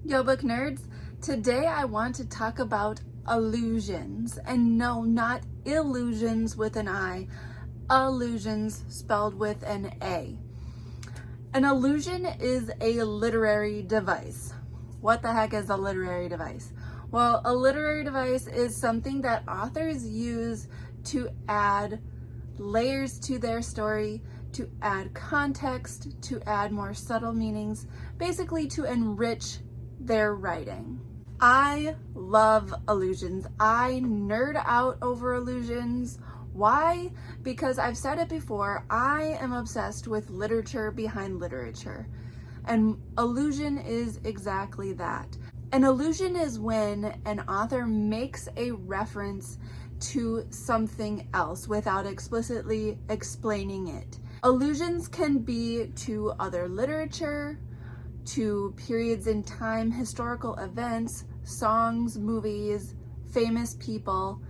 Yo, book nerds! Today I want to talk about allusions. And no, not illusions with an I. Allusions spelled with an A. An allusion is a literary device. What the heck is a literary device? Well, a literary device is something that authors use to add layers to their story, to add context, to add more subtle meanings, basically to enrich their writing. I love allusions. I nerd out over allusions. Why? Because I've said it before, I am obsessed with literature behind literature. And allusion is exactly that. An allusion is when an author makes a reference to something else without explicitly explaining it. Allusions can be to other literature, to periods in time, historical events, songs, movies, famous people,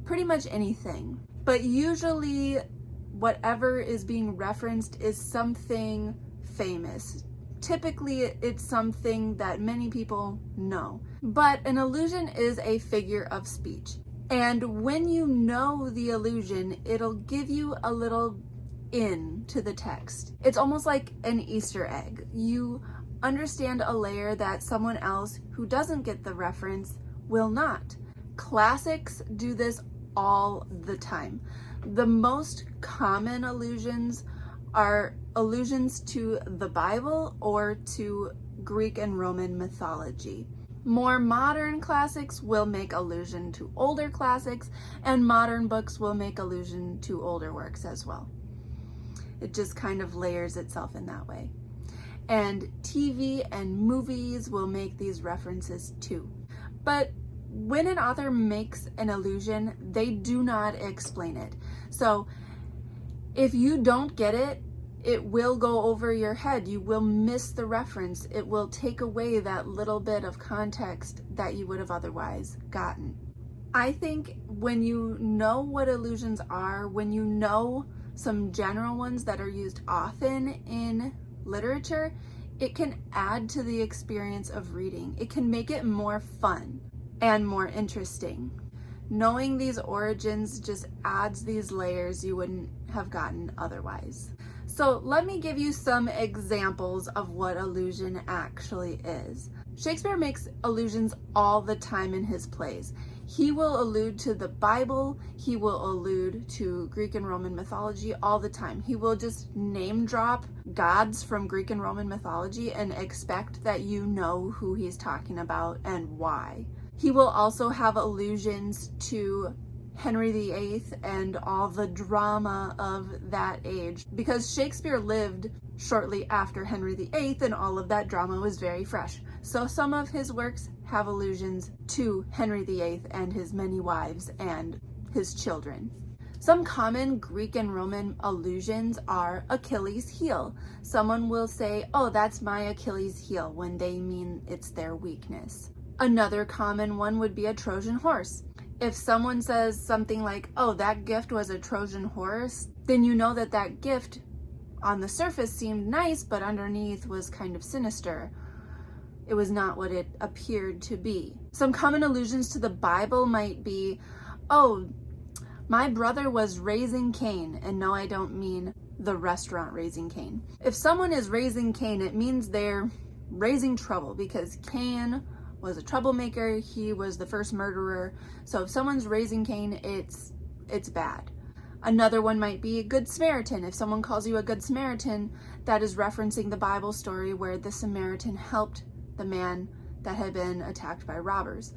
pretty much anything. But usually whatever is being referenced is something famous. Typically it's something that many people know. But an allusion is a figure of speech. And when you know the allusion, it'll give you a little in to the text. It's almost like an Easter egg. You understand a layer that someone else who doesn't get the reference will not. Classics do this all the time. The most common allusions are allusions to the Bible or to Greek and Roman mythology. More modern classics will make allusion to older classics, and modern books will make allusion to older works as well. It just kind of layers itself in that way. And TV and movies will make these references too. But when an author makes an allusion, they do not explain it. So if you don't get it, it will go over your head. You will miss the reference. It will take away that little bit of context that you would have otherwise gotten. I think when you know what allusions are, when you know some general ones that are used often in literature, it can add to the experience of reading. It can make it more fun and more interesting. Knowing these origins just adds these layers you wouldn't have gotten otherwise. So let me give you some examples of what allusion actually is. Shakespeare makes allusions all the time in his plays. He will allude to the Bible, he will allude to Greek and Roman mythology all the time. He will just name drop gods from Greek and Roman mythology and expect that you know who he's talking about and why. He will also have allusions to Henry VIII and all the drama of that age, because Shakespeare lived shortly after Henry VIII and all of that drama was very fresh. So some of his works have allusions to Henry VIII and his many wives and his children. Some common Greek and Roman allusions are Achilles' heel. Someone will say, "Oh, that's my Achilles' heel," when they mean it's their weakness. Another common one would be a Trojan horse. If someone says something like, "Oh, that gift was a Trojan horse," then you know that that gift on the surface seemed nice, but underneath was kind of sinister. It was not what it appeared to be. Some common allusions to the Bible might be, "Oh, my brother was raising Cain," and no, I don't mean the restaurant Raising Cain. If someone is raising Cain, it means they're raising trouble, because Cain was a troublemaker. He was the first murderer. So if someone's raising Cain, it's bad. Another one might be a Good Samaritan. If someone calls you a Good Samaritan, that is referencing the Bible story where the Samaritan helped the man that had been attacked by robbers.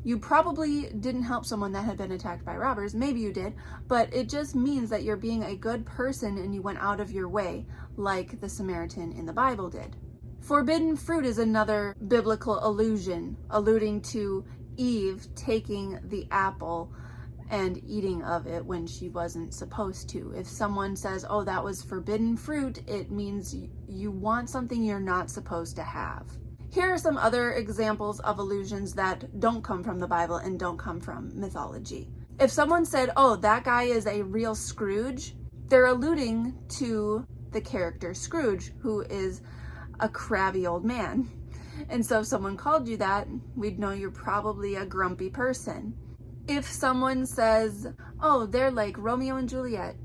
You probably didn't help someone that had been attacked by robbers. Maybe you did, but it just means that you're being a good person and you went out of your way, like the Samaritan in the Bible did. Forbidden fruit is another biblical allusion, alluding to Eve taking the apple and eating of it when she wasn't supposed to. If someone says, "Oh, that was forbidden fruit," it means you want something you're not supposed to have. Here are some other examples of allusions that don't come from the Bible and don't come from mythology. If someone said, "Oh, that guy is a real Scrooge," they're alluding to the character Scrooge, who is a crabby old man. And so if someone called you that, we'd know you're probably a grumpy person. If someone says, oh, they're like Romeo and Juliet,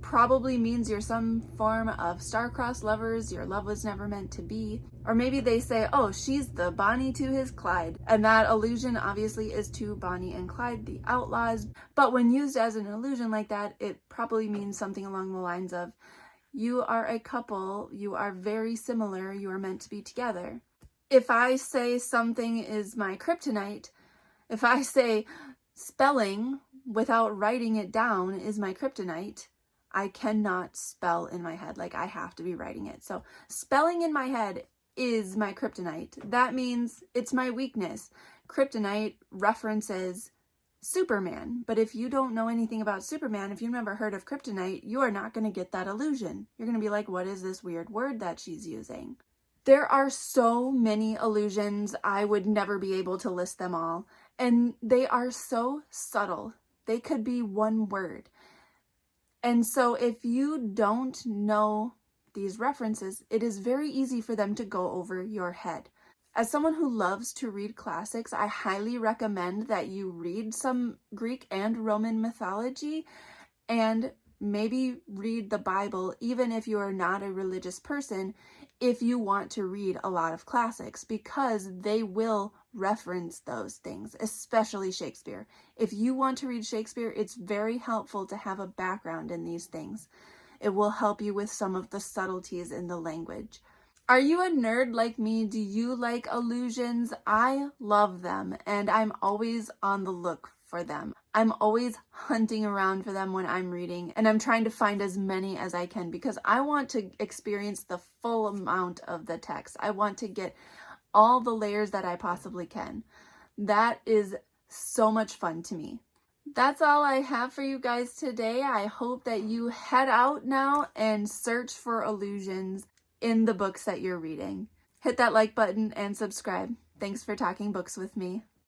probably means you're some form of star-crossed lovers, your love was never meant to be. Or maybe they say, oh, she's the Bonnie to his Clyde. And that allusion obviously is to Bonnie and Clyde, the outlaws. But when used as an allusion like that, it probably means something along the lines of, you are a couple, you are very similar, you are meant to be together. If I say something is my kryptonite, if I say spelling without writing it down is my kryptonite, I cannot spell in my head. Like, I have to be writing it. So spelling in my head is my kryptonite. That means it's my weakness. Kryptonite references Superman. But if you don't know anything about Superman, if you've never heard of kryptonite, you are not going to get that allusion. You're going to be like, what is this weird word that she's using? There are so many allusions, I would never be able to list them all. And they are so subtle. They could be one word. And so if you don't know these references, it is very easy for them to go over your head. As someone who loves to read classics, I highly recommend that you read some Greek and Roman mythology and maybe read the Bible, even if you are not a religious person, if you want to read a lot of classics, because they will reference those things, especially Shakespeare. If you want to read Shakespeare, it's very helpful to have a background in these things. It will help you with some of the subtleties in the language. Are you a nerd like me? Do you like allusions? I love them, and I'm always on the look for them. I'm always hunting around for them when I'm reading, and I'm trying to find as many as I can because I want to experience the full amount of the text. I want to get all the layers that I possibly can. That is so much fun to me. That's all I have for you guys today. I hope that you head out now and search for allusions in the books that you're reading. Hit that like button and subscribe. Thanks for talking books with me.